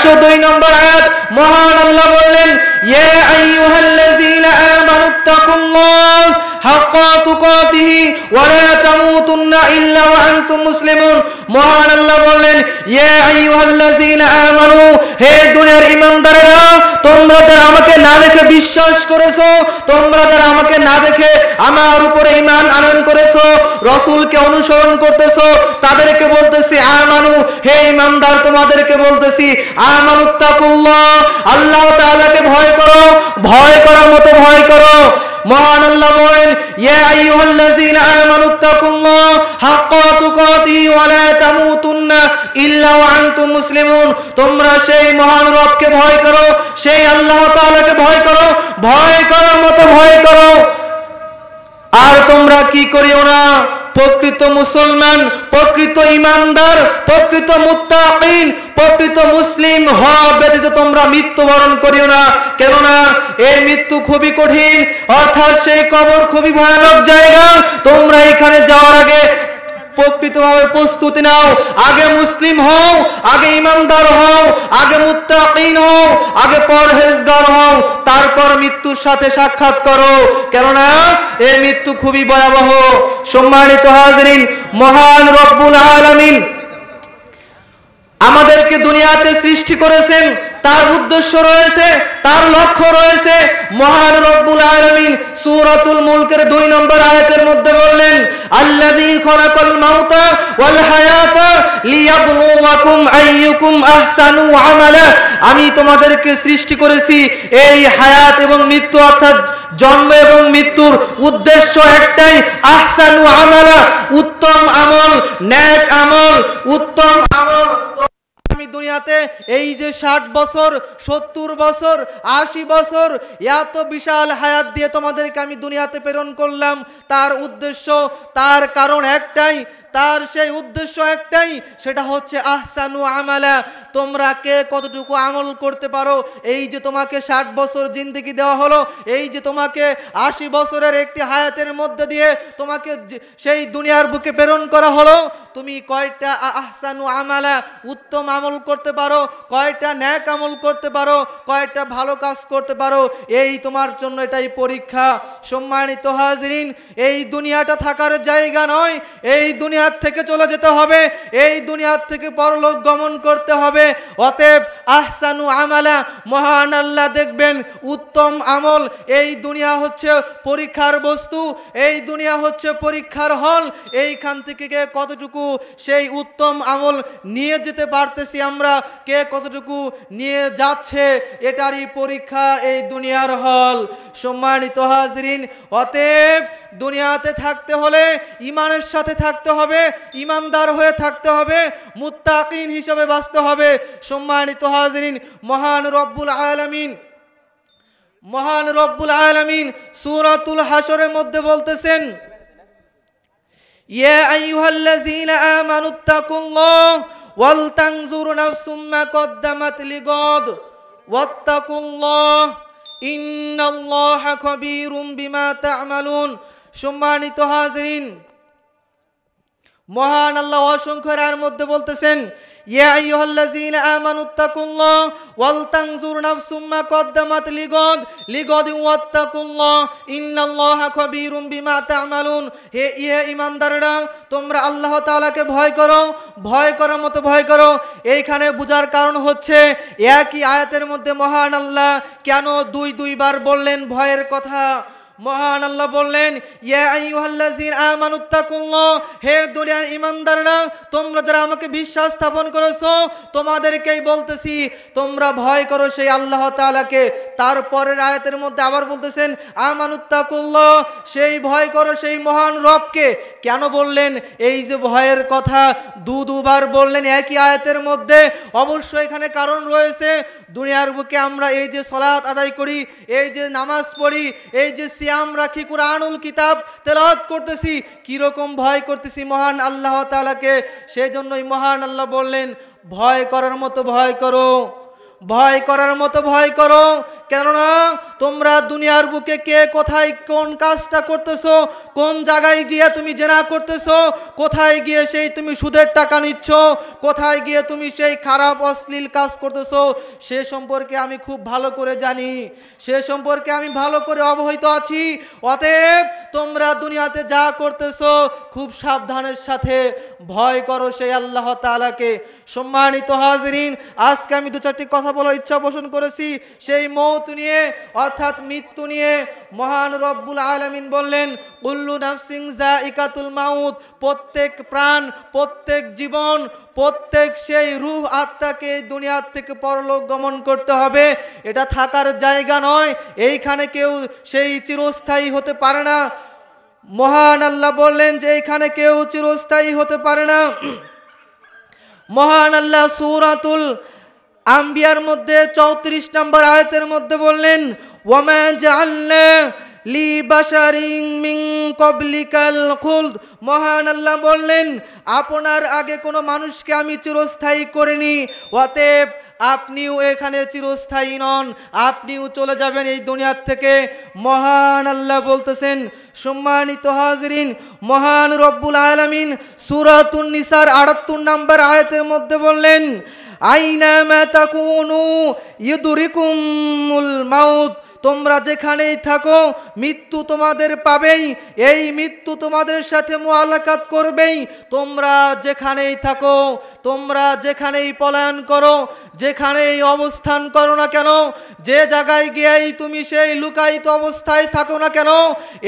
102 নম্বর আয়াত মহান আল্লাহ বললেন ইয়া আইয়ুহাল্লাযীনা আমানুত্তাকুল্লাহ হাক্কা তুকাতিহি ওয়া লা তামুতুন্না ইল্লা ওয়া আনতুম মুসলিমুন। মহান আল্লাহ বললেন ইয়া আইয়ুহাল্লাযীনা আমানু, হে দুনিয়ার ঈমানদারেরা, তোমরা যারা আমাকে না দেখে বিশ্বাস করেছো, তোমরা যারা আমাকে না দেখে আমার উপরে ঈমান আনয়ন করেছো, রাসূলকে অনুসরণ করতেছো, তাদেরকে বলতেছি আমানু, হে ঈমানদার তোমাদেরকে বলতেছি আমানুত্তাকুল্লাহ, আল্লাহ তাআলাকে ভয় করো, ভয় করার মতো ভয় করো। মহান আল্লাহ বলেন ইয়া আইয়ুহাল্লাযীনা আমানুত্তাকুল্লাহ হাক্কা তুকাতিহি ওয়া লা তামুতুন্না ইল্লা ওয়া আনতুম মুসলিমুন। তোমরা সেই মহান রবকে ভয় করো, সেই আল্লাহ তাআলাকে ভয় করো, ভয় করার মতো ভয় করো। আর তোমরা কি করিও না, প্রকৃত মুসলমান, প্রকৃত ঈমানদার, প্রকৃত মুত্তাকিন, প্রকৃত মুসলিম হওয়া ব্যতীত তোমরা মৃত্যুবরণ করিও না। কেননা এই মৃত্যু খুবই কঠিন, অর্থাৎ সেই কবর খুবই ভয়ানক জায়গা। তোমরা এখানে যাওয়ার আগে প্রকৃতভাবে প্রস্তুতি নাও, আগে মুসলিম হও, আগে ঈমানদার হও, আগে মুত্তাকিন হও, আগে পরহেজগার হও, তারপর মৃত্যুর সাথে সাক্ষাৎ করো, কেননা এই মৃত্যু খুবই ভয়াবহ। সম্মানিত হাজরিন, মহান রব্বুল আলামিন আমাদেরকে দুনিয়াতে সৃষ্টি করেছেন, তার উদ্দেশ্য রয়েছে, তার লক্ষ্য রয়েছে। মহান রব্বুল আলামিন সূরাতুল মুলকের 2 নম্বর আয়াতের মধ্যে বললেন আল্লাযী খালাকাল মাউতা ওয়াল হায়াতা লিয়াবলুয়াকুম আইয়ুকুম আহসানু আমালা। আমি তোমাদেরকে সৃষ্টি করেছি এই হায়াত এবং মৃত্যু, অর্থাৎ জন্ম এবং মৃত্যুর উদ্দেশ্য একটাই, আহসানু আমালা, উত্তম আমল, নেক আমল, উত্তম আমল। আমি দুনিয়াতে এই যে 60 বছর, 70 বছর, 80 বছর এত বিশাল হায়াত দিয়ে তোমাদেরকে আমি দুনিয়াতে প্রেরণ করলাম, তার উদ্দেশ্য, তার কারণ একটাই, তার সেই উদ্দেশ্য একটাই, সেটা হচ্ছে আহসানু আমালা। তোমরা কে কতটুকু আমল করতে পারো। এই যে তোমাকে 60 বছর জিন্দেগি দেওয়া হলো, এই যে তোমাকে 80 বছরের একটি হায়াতের মধ্যে দিয়ে তোমাকে সেই দুনিয়ার বুকে প্রেরণ করা হলো, তুমি কয়টা আহসানু আমালা, উত্তম আমল করতে পারো, কয়টা নেক আমল করতে পারো, কয়টা ভালো কাজ করতে পারো, এই তোমার জন্য এটাই পরীক্ষা। সম্মানিত হাজরিন, এই দুনিয়াটা থাকার জায়গা নয়, এই দুনিয়া থেকে চলে যেতে হবে, এই দুনিয়া থেকে পরলোক গমন করতে হবে। অতএব আহসানু আমালা, মহান আল্লাহ দেখবেন উত্তম আমল। এই দুনিয়া হচ্ছে পরীক্ষার বস্তু, এই দুনিয়া হচ্ছে পরীক্ষার হল। এইখান থেকে কে কতটুকু সেই উত্তম আমল নিয়ে যেতে পারতেছি আমরা, কে কতটুকু নিয়ে যাচ্ছে, এটারই পরীক্ষা এই দুনিয়ার হল। সম্মানিত হাজরিন, অতএব দুনিয়াতে থাকতে হলে ঈমানের সাথে থাকতে হবে, ঈমানদার হয়ে থাকতে হবে, মুত্তাকিন হিসেবে বাঁচতে হবে। সম্মানিত হাজরিন, মহান রব্বুল আলামিন সূরাতুল হাশরের মধ্যে বলতেছেন ইয়া আইয়ুহাল্লাযীনা আমানুত্তাকুল্লাহ ওয়াল তানজুর নাফসুম মা কদ্দামাত লিগাদ ওয়াত্তাকুল্লাহ ইন্নাল্লাহা খাবীরুম বিমা তা'মালুন। সম্মানিত হাজরিন, মহান আল্লাহ অসংখ্য এর মধ্যে বলতেছেন ইয়া আইয়ুহাল্লাযীনা আমানুত্তাকুল্লাহ ওয়াল তানজুর নাফসুম মা কদ্দামাত লিগাদ ওয়াত্তাকুল্লাহ ইন্নাল্লাহা খাবীরুম বিমা তা'মালুন। হে ঈমানদাররা, তোমরা আল্লাহ তাআলাকে ভয় করো, ভয় করার মতো ভয় করো। এইখানে বুঝার কারণ হচ্ছে একই আয়াতের মধ্যে মহান আল্লাহ কেন দুইবার বললেন ভয়ের কথা। মহান আল্লাহ বললেন ইয়া আইয়ুহাল্লাযীনা আমানুত্তাকুল্লাহ, হে দুনিয়ার ঈমানদাররা, তোমরা যারা আমাকে বিশ্বাস স্থাপন করেছো, তোমাদেরকেই বলতেছি তোমরা ভয় করো সেই আল্লাহ তাআলাকে। তারপরের আয়াতের মধ্যে আবার বলতেছেন আমানুত্তাকুল্লাহ, সেই ভয় করো সেই মহান রবকে। কেন বললেন এই যে ভয়ের কথা দুবার বললেন একই আয়াতের মধ্যে? অবশ্যই এখানে কারণ রয়েছে। দুনিয়ার বুকে আমরা এই যে সালাত আদায় করি, এই যে নামাজ পড়ি, এই যে সিয়াম রাখি, কুরআনুল কিতাব তেলাওয়াত করতেছি, কি রকম ভয় করতেছি মহান আল্লাহ তাআলাকে। সেই জন্যই মহান আল্লাহ বললেন ভয় করার মতো ভয় করো। ভয় করার মতো ভয় করো, কেননা তোমরা দুনিয়ার বুকে কে কোথায় কোন কাজটা করতেছো, কোন জায়গায় গিয়ে তুমি জেনা করতেছো, কোথায় গিয়ে সেই তুমি সুদের টাকা নিচ্ছ, কোথায় গিয়ে তুমি সেই খারাপ অশ্লীল কাজ করতেছো, সে সম্পর্কে আমি খুব ভালো করে জানি, সে সম্পর্কে আমি ভালো করে অবহিত আছি। অতএব তোমরা দুনিয়াতে যা করতেছো খুব সাবধানের সাথে ভয় করো সেই আল্লাহ তাআলাকে। সম্মানিত হাজরিন, আজকে আমি দু চারটি কথা বলার ইচ্ছা পোষণ করেছি সেই মৌত নিয়ে, অর্থাৎ মৃত্যু নিয়ে। মহান রব্বুল আলামিন বললেন, কুল্লু নাফসিন যায়িকাতুল মাউত, প্রত্যেক প্রাণ, প্রত্যেক জীবন, প্রত্যেক সেই রূহ আত্মাকে দুনিয়ার থেকে পরলোক গমন করতে হবে। এটা থাকার জায়গা নয়, এইখানে কেউ সেই চিরস্থায়ী হতে পারে না। মহান আল্লাহ বললেন যে এইখানে কেউ চিরস্থায়ী হতে পারে না। মহান আল্লাহ সূরাতুল আম্বিয়ার মধ্যে 34 নম্বর আয়াতের মধ্যে বললেন, ওয়ামা জাআলনা লি বাশারিন মিন ক্বাবলিকাল খুলদ। মহান আল্লাহ বললেন, আপনার আগে কোনো মানুষকে আমি চিরস্থায়ী করিনি, অতএব আপনিও এখানে চিরস্থায়ী নন, আপনিও চলে যাবেন এই দুনিয়ার থেকে। মহান আল্লাহ বলতেছেন। সম্মানিত হাজরিন, মহান রব্বুল আলামিন সূরাতুন নিসার 78 নম্বর আয়াতের মধ্যে বললেন, আইনামা তাকুনু ইউদরিকুমুল মাউত, তোমরা যেখানেই থাকো মৃত্যু তোমাদের পাবেই, এই মৃত্যু তোমাদের সাথে মুআলাকাত করবেই। তোমরা যেখানেই থাকো, তোমরা যেখানেই পলায়ন করো, যেখানেই অবস্থান করো না কেন, যে জায়গায় গিয়েই তুমি সেই লুকায়িত অবস্থায় থাকো না কেন,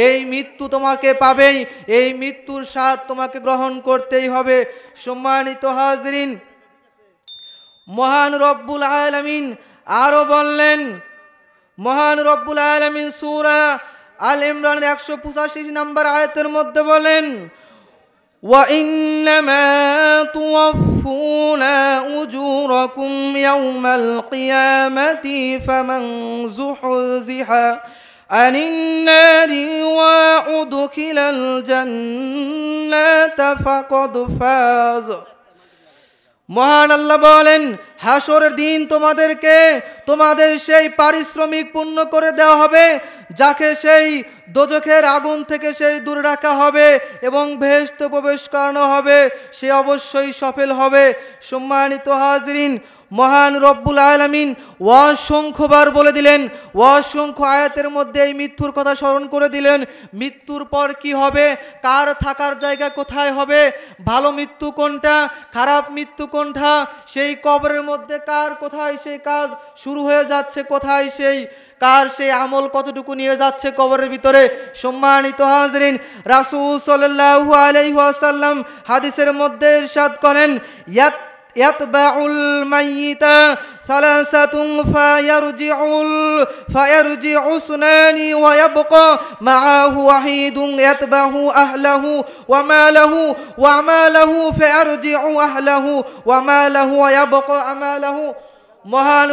এই মৃত্যু তোমাকে পাবেই, এই মৃত্যুর স্বাদ তোমাকে গ্রহণ করতেই হবে। সম্মানিত হাজরিন, মহান রব্বুল আলামিন আরো বললেন, মহান রব্বুল আলামিন সূরা আল ইমরান 185 নম্বর আয়াতের মধ্যে বলেন, ওয়া ইন্নামা তুওয়াফফুনা উজুরাকুম ইয়াওমাল কিয়ামাতি ফামান যুহজিহা আনিন নারি ওয়া উদখিলাল জান্নাতা ফাকাদ ফাজ। মহান আল্লাহ বলেন, হাসরের দিন তোমাদেরকে তোমাদের সেই পারিশ্রমিক পূর্ণ করে দেওয়া হবে, যাকে সেই দোজখের আগুন থেকে সেই দূরে রাখা হবে এবং বেহেশতে প্রবেশ করানো হবে, সে অবশ্যই সফল হবে। সম্মানিত হাজরিন, মহান রব্বুল আলামিন অসংখ্যবার বলে দিলেন, অসংখ্য আয়াতের মধ্যে এই মৃত্যুর কথা স্মরণ করে দিলেন। মৃত্যুর পর কি হবে, কার থাকার জায়গা কোথায় হবে, ভালো মৃত্যু কোনটা, খারাপ মৃত্যু কোনটা, সেই কবরের মধ্যে কার কোথায় সেই কাজ শুরু হয়ে যাচ্ছে, কোথায় সেই কার সেই আমল কতটুকু নিয়ে যাচ্ছে কবরের ভিতরে। সম্মানিত হাজরিন, রাসূল সাল্লাল্লাহু আলাইহি ওয়াসাল্লাম হাদিসের মধ্যে ইরশাদ করেন, ইয়াতবাউল মাইয়িতা সালাসাতুন ফায়ারজিউ সুনানি ওয়া ইয়াবকা মাআহু ওয়াহিদুন ইয়াতবাহু আহলাহু ওয়া মালাহু ওয়া আমালাহু ফায়ারজিউ আহলাহু ওয়া মালাহু ওয়া ইয়াবকা আমালাহু। মহান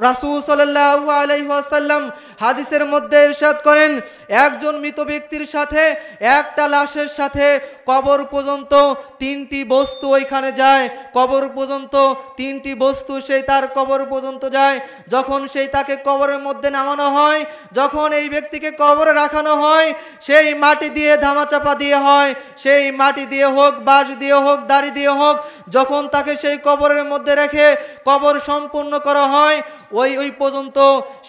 রাসূল সাল্লাল্লাহু আলাইহি ওয়াসাল্লাম হাদিসের মধ্যে ইরশাদ করেন, একজন মৃত ব্যক্তির সাথে একটা লাশের সাথে কবর পর্যন্ত তিনটি বস্তু ওইখানে যায়, কবর পর্যন্ত তিনটি বস্তু সেই তার কবর পর্যন্ত যায়। যখন সেই তাকে কবরের মধ্যে নামানো হয়, যখন এই ব্যক্তিকে কবরে রাখানো হয়, সেই মাটি দিয়ে ধামাচাপা দিয়ে হয়, সেই মাটি দিয়ে হোক, বাঁশ দিয়ে হোক, দাড়ি দিয়ে হোক, যখন তাকে সেই কবরের মধ্যে রেখে কবর সম্পূর্ণ করা হয়, ওই পর্যন্ত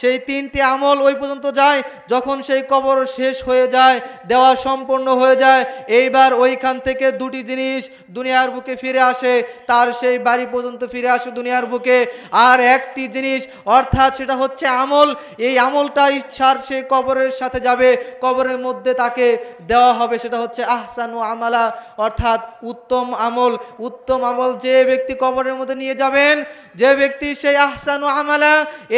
সেই তিনটি আমল ওই পর্যন্ত যায়। যখন সেই কবর শেষ হয়ে যায়, দেওয়া সম্পূর্ণ হয়ে যায়, এইবার ওইখান থেকে দুটি জিনিস দুনিয়ার বুকে ফিরে আসে, তার সেই বাড়ি পর্যন্ত ফিরে আসে দুনিয়ার বুকে। আর একটি জিনিস, অর্থাৎ সেটা হচ্ছে আমল, এই আমলটা ইচ্ছার সেই কবরের সাথে যাবে, কবরের মধ্যে তাকে দেওয়া হবে, সেটা হচ্ছে আহসানু আমালা, অর্থাৎ উত্তম আমল। উত্তম আমল যে ব্যক্তি কবরের মধ্যে নিয়ে যাবেন, যে ব্যক্তি সেই আহসানু আমালা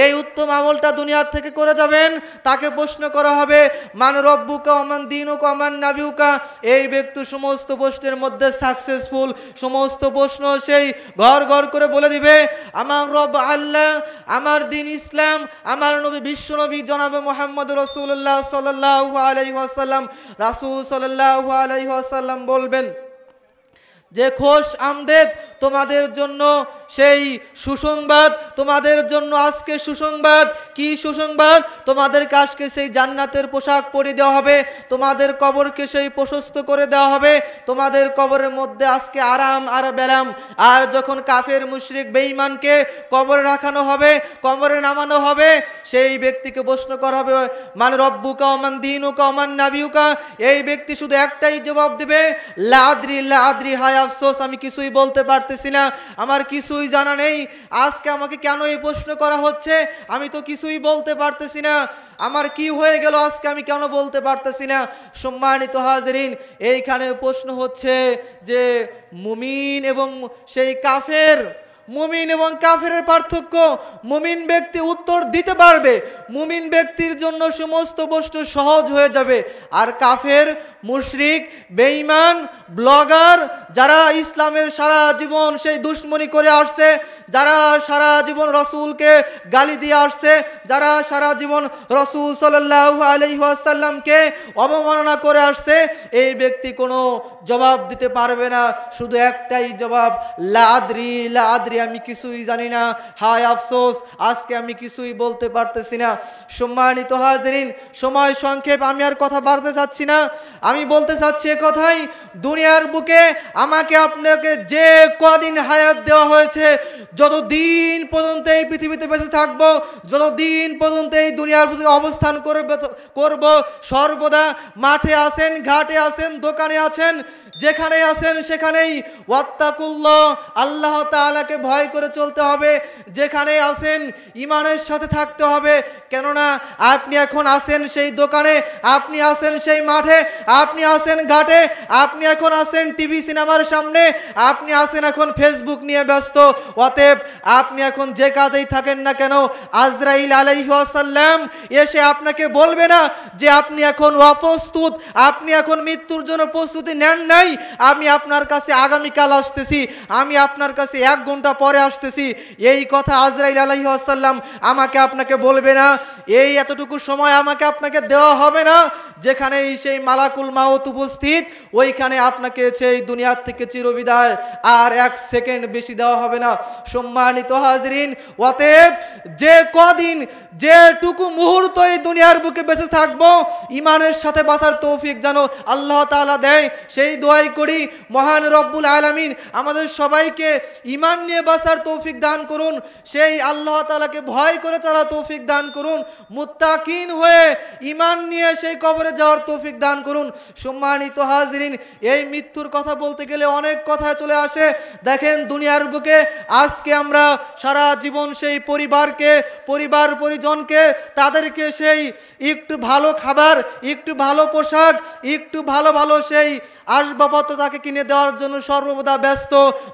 এই উত্তম আমলটা দুনিয়ার থেকে করে যাবেন, তাকে প্রশ্ন করা হবে, মান রব্বুকা ওয়া মান দীনুকা ওয়া মান নাবিয়ুকা। এই ব্যক্তি সমস্ত প্রশ্নের মধ্যে সাকসেসফুল, সমস্ত প্রশ্ন সেই ঘর ঘর করে বলে দিবে, আমার রব আল্লাহ, আমার দিন ইসলাম, আমার নবী বিশ্ব নবী জনাবে মুহাম্মদ রাসূলুল্লাহ সাল্লাল্লাহু আলাইহি ওয়াসাল্লাম। রাসূল সাল্লাল্লাহু আলাইহি ওয়াসাল্লাম বলবেন, যে খোশ আমদেদ তোমাদের জন্য সেই সুসংবাদ, তোমাদের জন্য আজকে সুসংবাদ। কি সুসংবাদ? তোমাদেরকে আজকে সেই জান্নাতের পোশাক পরিয়ে দেওয়া হবে, তোমাদের কবরকে সেই প্রশস্ত করে দেওয়া হবে, তোমাদের কবরের মধ্যে আজকে আরাম আর বেরাম। আর যখন কাফের মুশরিক বেঈমানকে কবরে রাখানো হবে, কবরে নামানো হবে, সেই ব্যক্তিকে প্রশ্ন করা হবে মান রব্বুকা ওয়া মান দীনুকা ওয়া মান নাবিয়ুকা। এই ব্যক্তি শুধু একটাই জবাব দেবে, লা আদরি লা আদরি, হায় আফসোস আমি কিছুই বলতে পারতেছি না, আমার কিছুই জানা নেই। আজকে আমাকে কেন এই প্রশ্ন করা হচ্ছে? আমি তো কিছুই বলতে পারতেছি না, আমার কি হয়ে গেল আজকে, আমি কেন বলতে পারতেছি না? সম্মানিত হাজরিন, এইখানে প্রশ্ন হচ্ছে যে মুমিন এবং সেই কাফের, মুমিন এবং কাফের পার্থক্য। মুমিন ব্যক্তি উত্তর দিতে পারবে, মুমিন ব্যক্তির জন্য সমস্ত বস্তু সহজ হয়ে যাবে। আর কাফের, মুশরিক, বেঈমান, ব্লগার, যারা ইসলামের সারা জীবন সেই দুশ্মনী করে আসছে, যারা সারা জীবন রসুলকে গালি দিয়ে আসছে, যারা সারা জীবন রসুল সাল্লাল্লাহু আলাইহি ওয়াসাল্লামকে অবমাননা করে আসছে, এই ব্যক্তি কোনো জবাব দিতে পারবে না। শুধু একটাই জবাব, লা আদরি লা আদরি, আমি কিছুই জানি না, হায় আফসোস আজকে আমি কিছুই বলতে পারতেছি না। সম্মানিত হাজরিন, সময় সংক্ষেপ, আমি আর কথা বাড়তে চাচ্ছি না। আমি বলতে চাচ্ছি এ কথাই, দুনিয়ার বুকে আমাকে আপনাকে যে কদিন হায়াত দেওয়া হয়েছে, যতদিন পর্যন্ত এই পৃথিবীতে বেঁচে থাকবো, যতদিন পর্যন্ত এই দুনিয়ার বুকে অবস্থান করব, সর্বদা মাঠে আছেন, ঘাটে আছেন, দোকানে আছেন, যেখানে আছেন সেখানেই ওয়াত্তাকুল্লাহ, আল্লাহ তাআলাকে ভয় করে চলতে হবে। যেখানে আছেন ঈমানের সাথে থাকতে হবে, কেননা আপনি এখন আছেন সেই দোকানে, আপনি আছেন সেই মাঠে, আপনি আছেন ঘাটে, আপনি এখন আছেন টিভি সিনেমার সামনে, আপনি আছেন এখন ফেসবুক নিয়ে ব্যস্ত। অতএব আপনি এখন যে কাজেই থাকেন না কেন, আজরাইল আলাইহিস সালাম এসে আপনাকে বলবে না যে আপনি এখন অপ্রস্তুত, আপনি এখন মৃত্যুর জন্য প্রস্তুতি নেন নাই, আমি আপনার কাছে আগামীকাল আসতেছি, আমি আপনার কাছে 1 ঘন্টা পরে আসতেছি। এই কথা আজরাইল আলাইহিস সালাম আমাকে আপনাকে বলবে না, এই এতটুকু সময় আমাকে আপনাকে দেওয়া হবে না। যেখানেই সেই মালাকুল মাউত উপস্থিত, ওইখানে আপনাকে সেই দুনিয়ার থেকে চিরবিদায় আর 1 সেকেন্ড বেশি দেওয়া হবে না। সম্মানিত হাজরিন, অতএব যে কদিন, যেটুকু মুহূর্ত এই দুনিয়ার বুকে বেঁচে থাকবো, ইমানের সাথে বাঁচার তৌফিক যেন আল্লাহ তাআলা দেয়, সেই দোয়াই করি। মহান রব্বুল আলামিন আমাদের সবাইকে ইমান নিয়ে বাঁচার তৌফিক দান করুন, সেই আল্লাহ তাআলাকে ভয় করে চলার তৌফিক দান করুন, মুত্তাকিন হয়ে ইমান নিয়ে সেই কবরে যাওয়ার তৌফিক দান করুন। সম্মানিত হাজরিন, এই মৃত্যুর কথা বলতে গেলে অনেক কথা চলে আসে। দেখেন দুনিয়ার বুকে আজকে আমরা সারা জীবন সেই পরিবারকে, পরিবার পরিজনকে, তাদেরকে সেই একটু ভালো খাবার, একটু ভালো পোশাক, একটু ভালো ভালো সেই আসবাবপত্র তাকে কিনে দেওয়ার জন্য সর্বদা ব্যস্ত।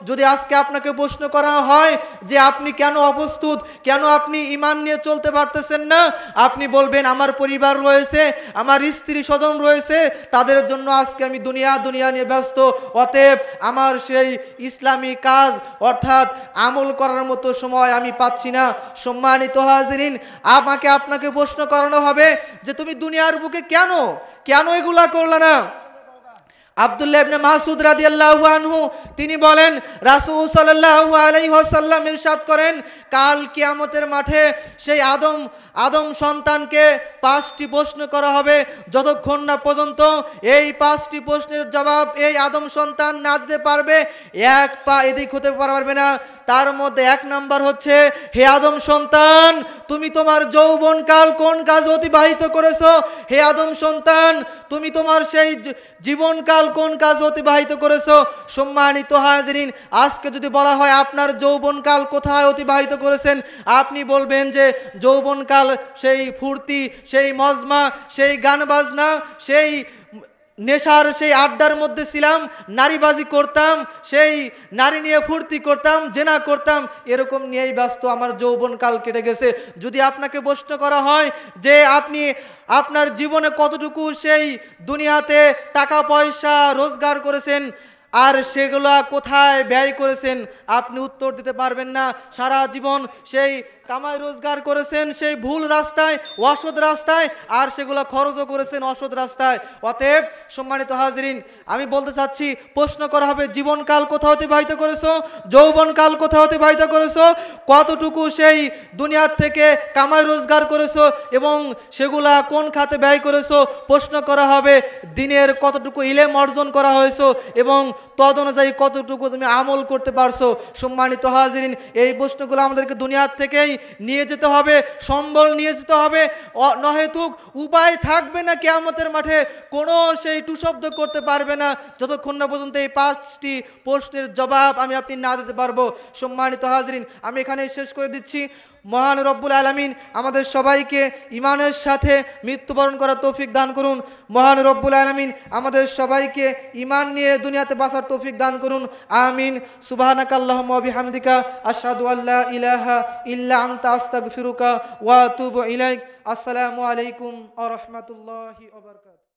যদি আজকে আপনাকে প্রশ্ন করা হয় যে আপনি কেন অপ্রস্তুত, কেন আপনি ইমান নিয়ে চলতে পারতেছেন না, আপনি বলবেন আমার পরিবার রয়েছে, আমার স্ত্রী স্বজন রয়েছে, তাদের জন্য আজকে আমি দুনিয়া নিয়ে ব্যস্ত, অতএব আমার সেই ইসলামী কাজ অর্থাৎ আমল করার মতো সময় আমি পাচ্ছি না। সম্মানিত হাজরিন, আমাকে আপনাকে প্রশ্ন করানো হবে যে তুমি দুনিয়ার বুকে কেন এগুলা করলে না? আব্দুল্লাহ ইবনে মাসউদ রাদিয়াল্লাহু আনহু তিনি বলেন, রাসূল সাল্লাল্লাহু আলাইহি ওয়াসাল্লাম ইরশাদ করেন, কাল কিয়ামতের মাঠে সেই আদম সন্তানকে 5টি প্রশ্ন করা হবে। যতক্ষণ না পর্যন্ত এই 5টি প্রশ্নের জবাব এই আদম সন্তান না দিতে পারবে, 1 পা এদিক হতে পারবে না। তার মধ্যে 1 নাম্বার হচ্ছে, হে আদম সন্তান, তুমি তোমার যৌবনকাল কোন কাজে অতিবাহিত করেছো? হে আদম সন্তান, তুমি তোমার সেই জীবনকাল কোন কাজে অতিবাহিত করেছো? সম্মানিত হাজরিন, আজকে যদি বলা হয় আপনার যৌবনকাল কোথায় অতিবাহিত করেছেন, আপনি বলবেন যে যৌবনকাল সেই ফুর্তি, সেই মজমা, সেই গান বাজনা, সেই নেশার সেই আড্ডার মধ্যে ছিলাম, নারীবাজি করতাম, সেই নারী নিয়ে ফুর্তি করতাম, জেনা করতাম, এরকম নিয়েই ব্যস্ত আমার যৌবনকাল কেটে গেছে। যদি আপনাকে প্রশ্ন করা হয় যে আপনি আপনার জীবনে কতটুকু সেই দুনিয়াতে টাকা পয়সা রোজগার করেছেন, আর সেগুলা কোথায় ব্যয় করেছেন আপনি উত্তর দিতে পারবেন না। সারা জীবন সেই কামাই রোজগার করেছেন সেই ভুল রাস্তায়, অসৎ রাস্তায়, আর সেগুলো খরচও করেছেন অসৎ রাস্তায়। অতএব সম্মানিত হাজরিন, আমি বলতে চাচ্ছি, প্রশ্ন করা হবে জীবনকাল কোথাও অতিবাহিত করেছো, যৌবনকাল কোথাও অতিবাহিত করেছো, কতটুকু সেই দুনিয়ার থেকে কামাই রোজগার করেছো এবং সেগুলা কোন খাতে ব্যয় করেছো। প্রশ্ন করা হবে দিনের কতটুকু ইলম অর্জন করা হয়েছে এবং তদ অনুযায়ী কতটুকু তুমি আমল করতে পারছো। সম্মানিত হাজরিন, এই প্রশ্নগুলো আমাদেরকে দুনিয়ার থেকেই নিয়ে যেতে হবে, সম্বল নিয়ে যেতে হবে, নহেতুক উপায় থাকবে না কিয়ামতের মাঠে কোনো সেই টুশব্দ করতে পারবে না যতক্ষণ না পর্যন্ত এই 5টি প্রশ্নের জবাব আমি আপনি না দিতে পারবো। সম্মানিত হাজরিন, আমি এখানেই শেষ করে দিচ্ছি। মহান রব্বুল আলামিন আমাদের সবাইকে ঈমানের সাথে মৃত্যুবরণ করার তৌফিক দান করুন। মহান রব্বুল আলামিন আমাদের সবাইকে ঈমান নিয়ে দুনিয়াতে বাঁচার তৌফিক দান করুন। আমিন। সুবহানাকাল্লাহুম্মা ওয়া বিহামদিকা আশহাদু আল্লা ইলাহা ইল্লা আনতা আস্তাগফিরুকা ওয়া আতুবু ইলাইক। আসসালামু আলাইকুম ওয়া রাহমাতুল্লাহি ওয়া বারাকাতুহু।